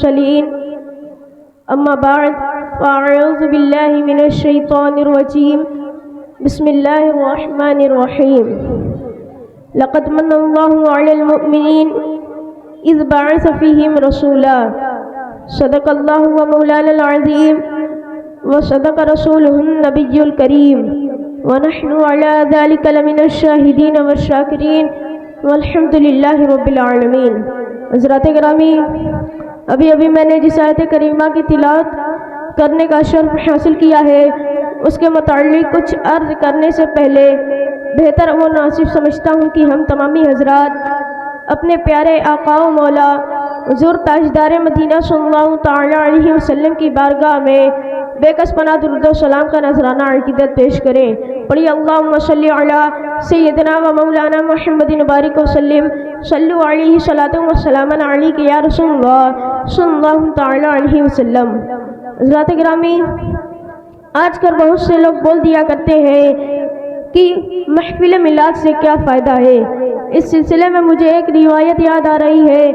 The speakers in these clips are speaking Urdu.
المرسلين أما بعد فأعوذ بالله من الشيطان الرجيم بسم الله الرحمن الرحيم لقد من الله على المؤمنين إذ بعث فيهم رسولا صدق الله ومولانا العظيم وصدق رسوله النبي الكريم ونحن على ذلك لمن الشاهدين والشاكرين والحمد لله رب العالمین۔ حضرات گرامی، ابھی میں نے جس آیت کریمہ کی تلاوت کرنے کا شرف حاصل کیا ہے اس کے متعلق کچھ عرض کرنے سے پہلے بہتر و مناسب سمجھتا ہوں کہ ہم تمامی حضرات اپنے پیارے آقا و مولا حضور تاجدار مدینہ صلی اللہ تعالی علیہ وسلم کی بارگاہ میں بے کس پناہ درود و سلام کا نذرانہ عقیدت پیش کریں۔ پڑھی اللہم صلی علی سیدنا و مولانا محمد بارک وسلم، صلو علیہ صلاۃ و سلام علیک یا رسول اللہ صلی اللہ تعالی علیہ وسلم۔ حضرات گرامی، آج کل بہت سے لوگ بول دیا کرتے ہیں کہ محفل میلاد سے کیا فائدہ ہے۔ اس سلسلے میں مجھے ایک روایت یاد آ رہی ہے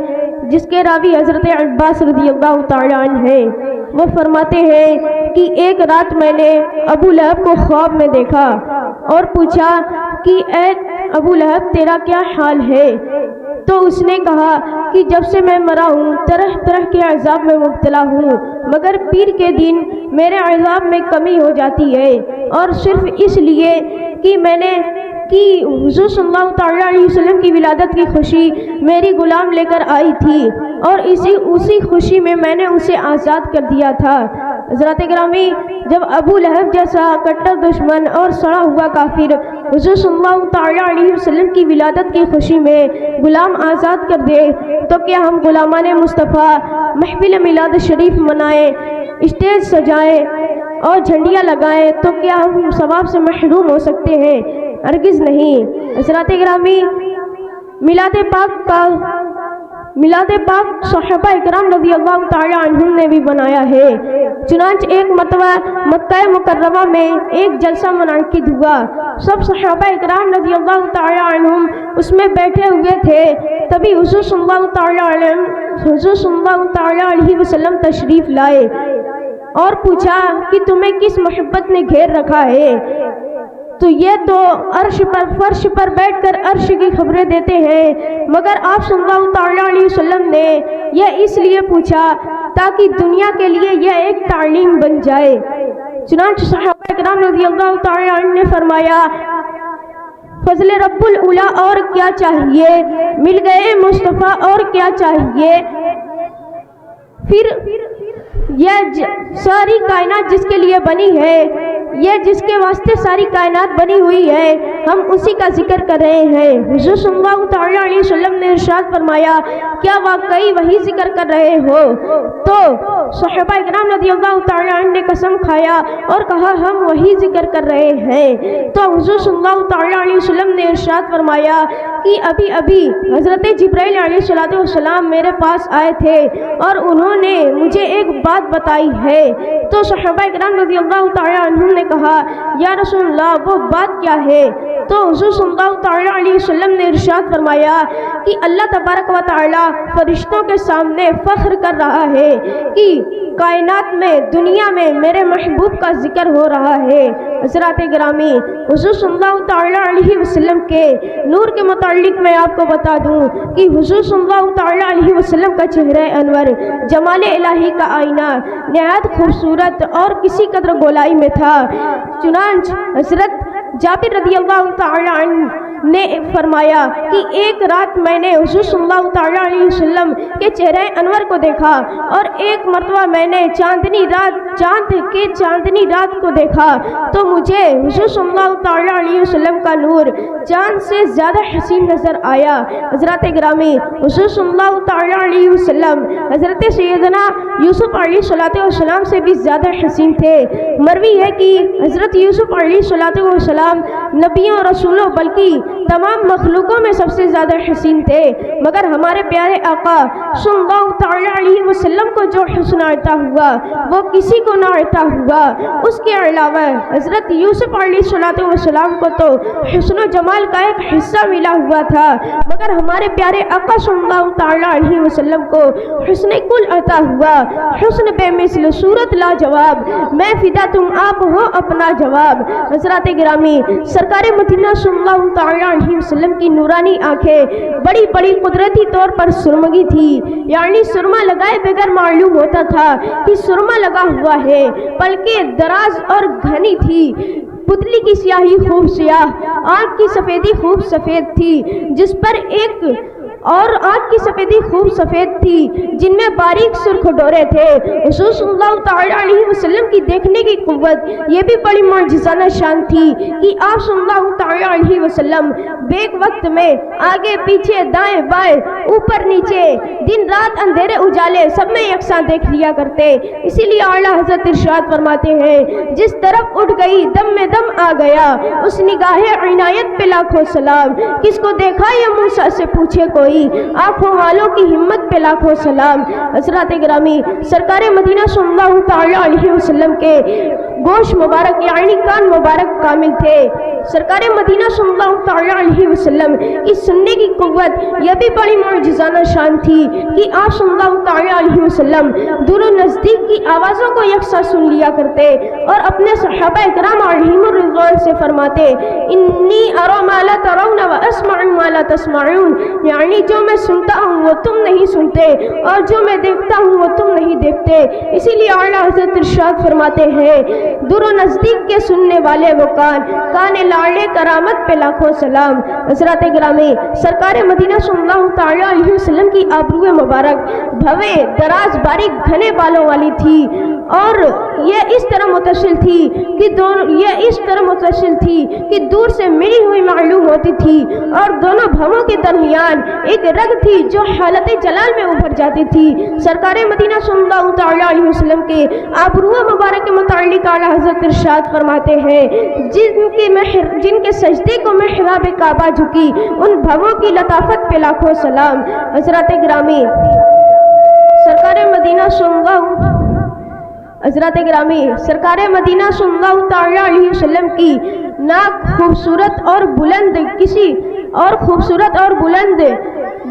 جس کے راوی حضرت عباس رضی اللہ تعالی عنہ ہیں۔ وہ فرماتے ہیں کہ ایک رات میں نے ابو لہب کو خواب میں دیکھا اور پوچھا کہ اے ابو لہب تیرا کیا حال ہے؟ تو اس نے کہا کہ جب سے میں مرا ہوں طرح طرح کے عذاب میں مبتلا ہوں، مگر پیر کے دن میرے عذاب میں کمی ہو جاتی ہے، اور صرف اس لیے کہ میں نے حضور صلی اللہ تعالی علیہ وسلم کی ولادت کی خوشی میری غلام لے کر آئی تھی، اور اسی خوشی میں نے اسے آزاد کر دیا تھا۔ حضرات گرامی، جب ابو لہب جیسا کٹر دشمن اور سڑا ہوا کافر حضور صلی اللہ تعالی علیہ وسلم کی ولادت کی خوشی میں غلام آزاد کر دے تو کیا ہم غلامان مصطفیٰ محفل میلاد شریف منائیں، اسٹیج سجائیں اور جھنڈیاں لگائیں تو کیا ہم ثواب سے محروم ہو سکتے ہیں؟ ہرگز نہیں۔ حضرات گرامی، میلاد پاک صحابہ اکرام رضی اللہ تعالی عنہم نے بھی بنایا ہے۔ چنانچہ ایک مرتبہ مکہ مکرمہ میں ایک جلسہ منعقد ہوا، سب صحابہ اکرام رضی اللہ تعالی عنہم اس میں بیٹھے ہوئے تھے، تبھی حضور صلی اللہ تعالی علیہ وسلم تشریف لائے اور پوچھا کہ تمہیں کس محبت نے گھیر رکھا ہے؟ تو یہ تو فرش پر بیٹھ کر عرش کی خبریں دیتے ہیں، مگر آپ صلی اللہ تعالی علیہ وسلم نے یہ اس لیے پوچھا تاکہ دنیا کے لیے یہ ایک تعلیم بن جائے۔ چنانچہ صحابہ اکرام رضی اللہ تعالی عنہ نے فرمایا، فضل رب العلا اور کیا چاہیے، مل گئے مصطفیٰ اور کیا چاہیے۔ پھر یہ ساری کائنات جس کے لیے بنی ہے، یہ جس کے واسطے ساری کائنات بنی ہوئی ہے، ہم اسی کا ذکر کر رہے ہیں۔ حضور صلی اللہ تعالی علیہ وسلم نے ارشاد فرمایا، کیا واقعی وہی ذکر کر رہے ہو؟ تو صحابہ اکرام رضی اللہ تعالی عنہ نے قسم کھایا اور کہا ہم وہی ذکر کر رہے ہیں۔ تو حضور صلی اللہ تعالی علیہ وسلم نے ارشاد فرمایا کہ ابھی حضرت جبرائیل علیہ السلام میرے پاس آئے تھے اور انہوں نے مجھے ایک بات بتائی ہے۔ تو صحابہ اکرام رضی اللہ تعالی عنہ نے کہا، یا رسول اللہ وہ بات کیا ہے؟ تو حضور صلی اللہ تعالی علیہ وسلم نے ارشاد فرمایا کہ اللہ تبارک و تعالی فرشتوں کے سامنے فخر کر رہا ہے کہ کائنات میں، دنیا میں میرے محبوب کا ذکر ہو رہا ہے۔ حضرات گرامی، حضور صلی اللہ تعالی علیہ وسلم کے نور کے متعلق میں آپ کو بتا دوں کہ حضور صلی اللہ تعالی علیہ وسلم کا چہرہ انور جمال الہی کا آئینہ نہایت خوبصورت اور کسی قدر گولائی میں تھا۔ چنانچہ حضرت جابر رضی اللہ تعالی عنہ نے فرمایا کہ ایک رات میں نے حضور صلی اللہ تعالی علیہ وسلم کے چہرہ انور کو دیکھا، اور ایک مرتبہ میں نے چاندنی رات کو دیکھا تو مجھے حضور صلی اللہ تعالی علیہ وسلم کا نور چاند سے زیادہ حسین نظر آیا۔ حضرات گرامی، حضور صلی اللہ تعالی علیہ وسلم حضرت سیدنا یوسف علیہ السلام سے بھی زیادہ حسین تھے۔ مروی ہے کہ حضرت یوسف علیہ السلام نبیوں رسولوں بلکہ تمام مخلوقوں میں سب سے زیادہ حسین تھے، مگر ہمارے پیارے آقا صلی اللہ تعالی علیہ وسلم کو جو حسن عطا ہوا وہ کسی کو نہ عطا ہوا۔ اس کے علاوہ حضرت یوسف علیہ السلام کو تو حسن و جمال کا ایک حصہ ملا ہوا تھا، مگر ہمارے پیارے آقا صلی اللہ تعالی علیہ وسلم کو حسن کل عطا ہوا، حسن بے مثل، صورت لاجواب، میں فدا تم آپ ہو اپنا جواب۔ حضرات گرامی، سرکار مدینہ صلی اللہ تعالی علیہ وسلم کی نورانی آنکھیں بڑی بڑی قدرتی طور پر سرمگی تھی، یعنی سرما لگائے بغیر معلوم ہوتا تھا کہ سرما لگا ہوا ہے، پلکیں دراز اور گھنی تھی، پتلی کی سیاہی خوب سیاہ، آنکھ کی سفیدی خوب سفید تھی، جس پر ایک اور آنکھ کی سفیدی خوب سفید تھی جن میں باریک سرخ ڈورے تھے۔ حضور صلی اللہ تعالی علیہ وسلم کی دیکھنے کی قوت یہ بھی بڑی معجزانہ شان تھی کہ آپ صلی اللہ تعالی علیہ وسلم بیک وقت میں آگے پیچھے دائیں بائیں اوپر نیچے دن رات اندھیرے اجالے سب میں یکساں دیکھ لیا کرتے، اسی لیے اعلیٰ حضرت ارشاد فرماتے ہیں جس طرف اٹھ گئی دم میں دم آ گیا، اس نگاہ عنایت پہ لاکھوں سلام، کس کو دیکھا یہ موسیٰ سے پوچھے کوئی، آنکھوں والوں کی ہمت پہ لاکھوں سلام۔ حضرات گرامی، سرکار مدینہ صلی اللہ تعالی علیہ وسلم کے گوشت مبارک یعنی کان مبارک کامل تھے۔ سرکار مدینہ صلی اللہ تعالی علیہ وسلم کی سننے کی قوت یہ بھی بڑی معجزانہ شان تھی کہ آپ صلی اللہ تعالی علیہ وسلم دور و نزدیک کی آوازوں کو یکساں سن لیا کرتے اور اپنے صحابہ اکرام علیہم الرضوان سے فرماتے انی ارى ما لا ترون واسمع ما لا تسمعون، یعنی جو میں سنتا ہوں وہ تم نہیں سنتے اور جو میں دیکھتا ہوں وہ تم نہیں دیکھتے۔ اسی لیے اعلیٰ حضرت ارشاد فرماتے ہیں دور و نزدیک کے سننے والے وہ کان لاڑے کرامت پہ لاکھوں سلام۔ حضرات گرامی، سرکار مدینہ صلی اللہ تعالی علیہ وسلم کی آبرو مبارک بھوے دراز باریک گھنے بالوں والی تھی اور یہ اس طرح متصل تھی کہ دور سے ملی ہوئی معلوم ہوتی تھی اور دونوں بھووں کے درمیان ایک رگ تھی جو حالت جلال میں ابھر جاتی تھی۔ سرکار مدینہ صلی اللہ تعالی علیہ وسلم کے آبرو مبارک کے متعلق اعلیٰ حضرت ارشاد فرماتے ہیں جن کے سجدے کو محراب کعبہ جھکی ان بھووں کی لطافت پہ لاکھوں سلام۔ حضرات گرامی، سرکار مدینہ صلی اللہ تعالی علیہ وسلم کی ناک خوبصورت اور بلند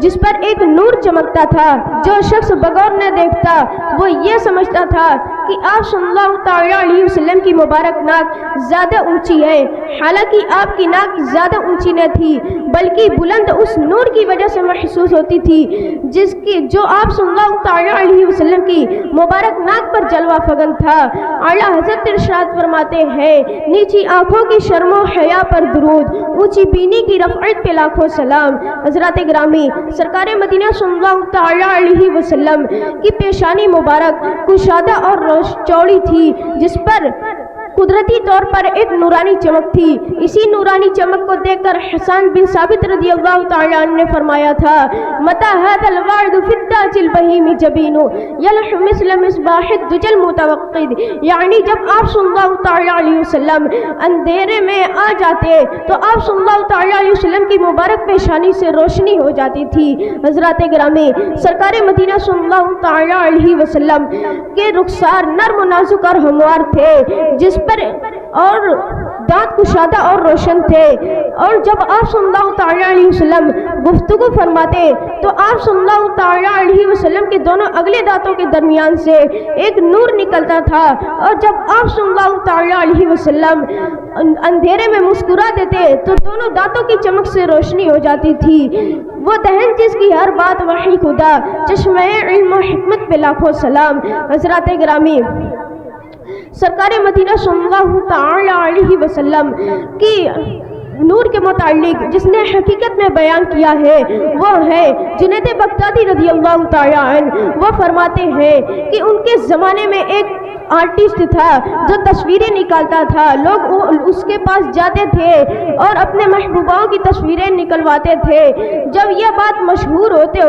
جس پر ایک نور چمکتا تھا، جو شخص بغور نہ دیکھتا وہ یہ سمجھتا تھا کہ آپ صلی اللہ تعالی علیہ وسلم کی مبارک ناک زیادہ اونچی ہے، حالانکہ آپ کی ناک زیادہ اونچی نہ تھی بلکہ بلند اس نور کی وجہ سے محسوس ہوتی تھی جو آپ صلی اللہ تعالی علیہ وسلم کی مبارک ناک پر جلوہ فگن تھا۔ اعلیٰ حضرت ارشاد فرماتے ہیں نیچی آنکھوں کی شرم و حیا پر درود، اونچی بینی کی رفعت پہ لاکھوں سلام۔ حضرات گرامی، سرکار مدینہ صلی اللہ تعالی علیہ وسلم کی پیشانی مبارک کشادہ اور چوڑی تھی جس پر قدرتی طور پر ایک نورانی چمک تھی۔ اسی نورانی چمک کو دیکھ کر حسان بن ثابت رضی اللہ تعالی عنہ نے فرمایا تھا متى هذا الوعد في التاج البهيم جبين يلح مثل مصباح الدجى المتوقد، یعنی جب آپ صلی اللہ تعالی علیہ وسلم اندھیرے میں آ جاتے تو آپ صلی اللہ تعالی علیہ وسلم کی مبارک پیشانی سے روشنی ہو جاتی تھی۔ حضرات گرامی، سرکار مدینہ صلی اللہ تعالی علیہ وسلم کے رخسار نرم و نازک اور ہموار تھے جس پر اور دانت کشادہ اور روشن تھے، اور جب آپ صلی اللہ تعالی علیہ وسلم گفتگو فرماتے تو آپ صلی اللہ تعالی علیہ وسلم کے دونوں اگلے دانتوں کے درمیان سے ایک نور نکلتا تھا، اور جب آپ صلی اللہ تعالی علیہ وسلم اندھیرے میں مسکرا دیتے تو دونوں دانتوں کی چمک سے روشنی ہو جاتی تھی۔ وہ دہن جس کی ہر بات وحی خدا، چشمہ علم و حکمت پہ لاکھوں سلام۔ حضرات گرامی، سرکار مدینہ صلی اللہ تعالی علیہ وسلم کی نور کے متعلق جس نے حقیقت میں بیان کیا ہے وہ ہے جنید بغدادی رضی اللہ تعالی عنہ۔ وہ فرماتے ہیں کہ ان کے زمانے میں ایک آرٹسٹ تھا جو تصویریں نکالتا تھا، لوگ اس کے پاس جاتے تھے اور اپنے محبوباؤں کی تصویریں نکلواتے تھے۔ جب یہ بات مشہور ہوتے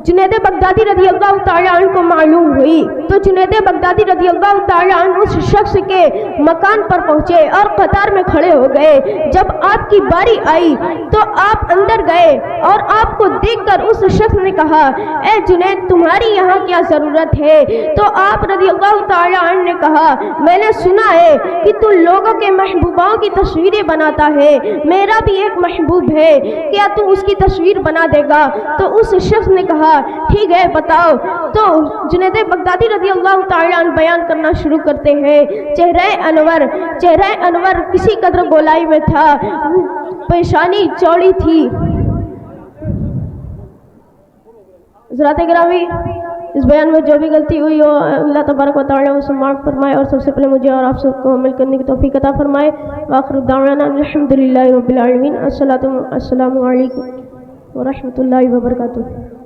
جنید بغدادی رضی اللہ تعالیٰ عنہ کو معلوم ہوئی تو جنید بغدادی رضی اللہ تعالیٰ عنہ اس شخص کے مکان پر پہنچے اور قطار میں کھڑے ہو گئے۔ جب آپ کی باری آئی تو آپ اندر گئے اور آپ کو دیکھ کر اس شخص نے کہا اے جنید تمہاری یہاں کیا ضرورت ہے؟ تو آپ رضی اللہ تعالیٰ عنہ نے کہا میں نے سنا ہے کہ تو لوگوں کے محبوباؤں کی تصویریں بناتا ہے، میرا بھی ایک محبوب ہے، کیا تو اس کی تصویر بنا دے گا؟ تو اس شخص نے کہا ٹھیک ہے بتاؤ۔ تو جنید بغدادی رضی اللہ تعالیٰ عنہ بیان کرنا شروع کرتے ہیں۔ چہرہ انور کسی قدر گولائی میں تھا، پیشانی چوڑی تھی۔ حضرات گرامی اس بیان میں جو بھی غلطی ہوئی ہو اللہ تبارک و تعالیٰ اسے معاف فرمائے اور سب سے پہلے مجھے اور آپ سب کو عمل کرنے کی توفیق عطا فرمائے۔ وآخر دعوانا الحمدللہ رب العالمین۔ السلام علیکم ورحمۃ اللہ وبرکاتہ۔